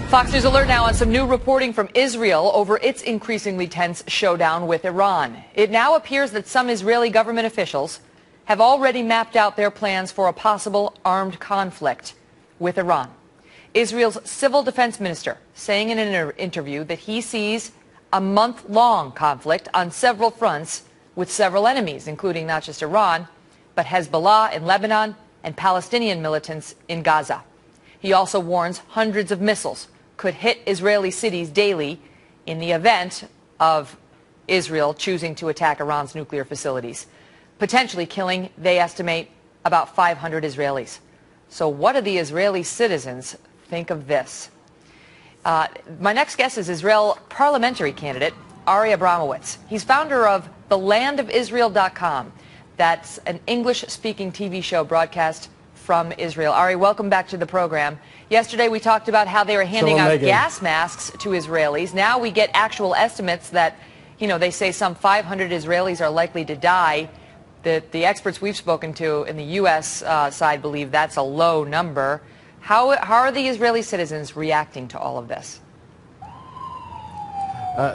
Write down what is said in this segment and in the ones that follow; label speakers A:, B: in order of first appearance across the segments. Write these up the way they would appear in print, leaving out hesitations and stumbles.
A: Fox News Alert now on some new reporting from Israel over its increasingly tense showdown with Iran. It now appears that some Israeli government officials have already mapped out their plans for a possible armed conflict with Iran. Israel's civil defense minister saying in an interview that he sees a month-long conflict on several fronts with several enemies, including not just Iran, but Hezbollah in Lebanon and Palestinian militants in Gaza. He also warns hundreds of missiles could hit Israeli cities daily in the event of Israel choosing to attack Iran's nuclear facilities, potentially killing, they estimate, about 500 Israelis. So what do the Israeli citizens think of this? My next guest is Israel parliamentary candidate Ari Abramowitz. He's founder of thelandofisrael.com. That's an English-speaking TV show broadcast from Israel. Ari, welcome back to the program. Yesterday we talked about how they were handing out gas masks to Israelis. Now we get actual estimates that, they say some 500 Israelis are likely to die. The experts we've spoken to in the U.S. Side believe that's a low number. How are the Israeli citizens reacting to all of this?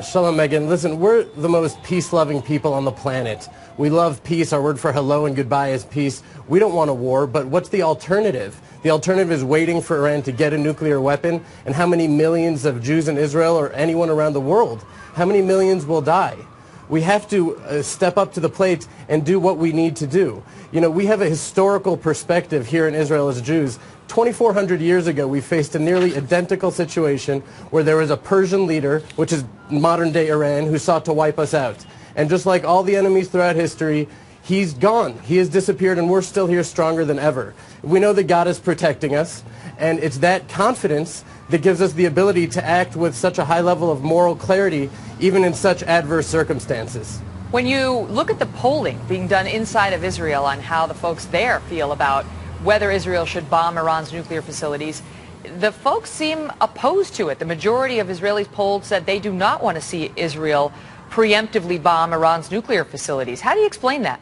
B: Shalom, Megan. Listen, we're the most peace-loving people on the planet. We love peace. Our word for hello and goodbye is peace. We don't want a war, but what's the alternative? The alternative is waiting for Iran to get a nuclear weapon. And how many millions of Jews in Israel or anyone around the world, how many millions will die? We have to step up to the plate and do what we need to do. We have a historical perspective here in Israel as Jews. 2,400 years ago, we faced a nearly identical situation where there was a Persian leader, which is modern-day Iran, who sought to wipe us out. And just like all the enemies throughout history, he's gone. He has disappeared, and we're still here stronger than ever. We know that God is protecting us, and it's that confidence that gives us the ability to act with such a high level of moral clarity, even in such adverse circumstances.
A: When you look at the polling being done inside of Israel on how the folks there feel about whether Israel should bomb Iran's nuclear facilities, the folks seem opposed to it. The majority of Israelis polled said they do not want to see Israel preemptively bomb Iran's nuclear facilities. How do you explain that?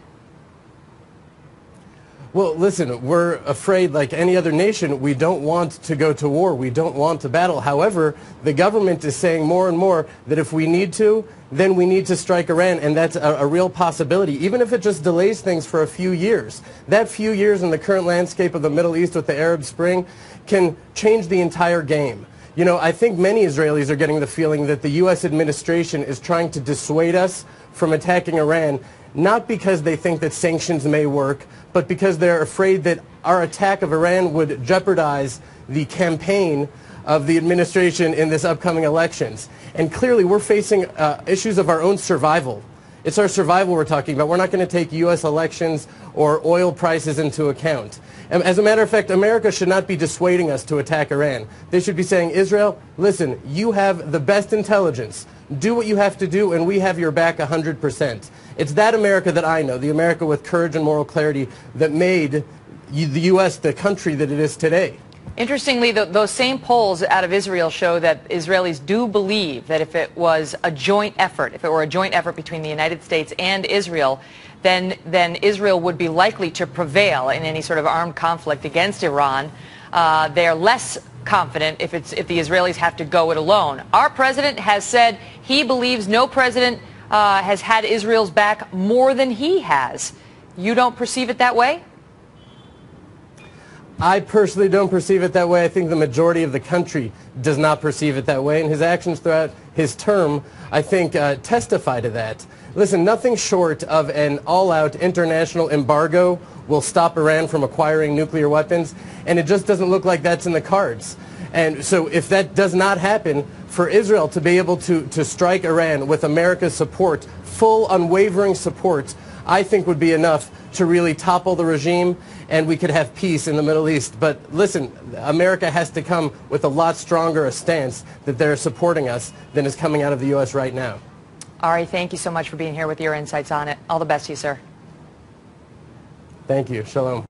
B: Well, listen, we're afraid, like any other nation, we don't want to go to war. We don't want to battle. However, the government is saying more and more that if we need to, then we need to strike Iran, and that's a real possibility, even if it just delays things for a few years. That few years in the current landscape of the Middle East with the Arab Spring can change the entire game. I think many Israelis are getting the feeling that the U.S. administration is trying to dissuade us from attacking Iran, not because they think that sanctions may work, but because they're afraid that our attack of Iran would jeopardize the campaign of the administration in this upcoming elections. And clearly we're facing issues of our own survival. It's our survival we're talking about. We're not going to take U.S. elections or oil prices into account. And as a matter of fact, America should not be dissuading us to attack Iran. They should be saying, Israel, listen, you have the best intelligence. Do what you have to do, and we have your back 100%. It's that America that I know, the America with courage and moral clarity that made the U.S. the country that it is today.
A: Interestingly, those same polls out of Israel show that Israelis do believe that if it was a joint effort, if it were a joint effort between the United States and Israel, then Israel would be likely to prevail in any sort of armed conflict against Iran. They are less confident if the Israelis have to go it alone. Our president has said he believes no president has had Israel's back more than he has. You don't perceive it that way?
B: I personally don't perceive it that way. I think the majority of the country does not perceive it that way, and his actions throughout his term, I think, testify to that. Listen, nothing short of an all-out international embargo will stop Iran from acquiring nuclear weapons, and it just doesn't look like that's in the cards. And so if that does not happen, for Israel to be able to strike Iran with America's support, full unwavering support, I think would be enough to really topple the regime, and we could have peace in the Middle East. But listen, America has to come with a lot stronger a stance that they're supporting us than is coming out of the U.S. right now.
A: Ari, thank you so much for being here with your insights on it. All the best to you, sir.
B: Thank you. Shalom.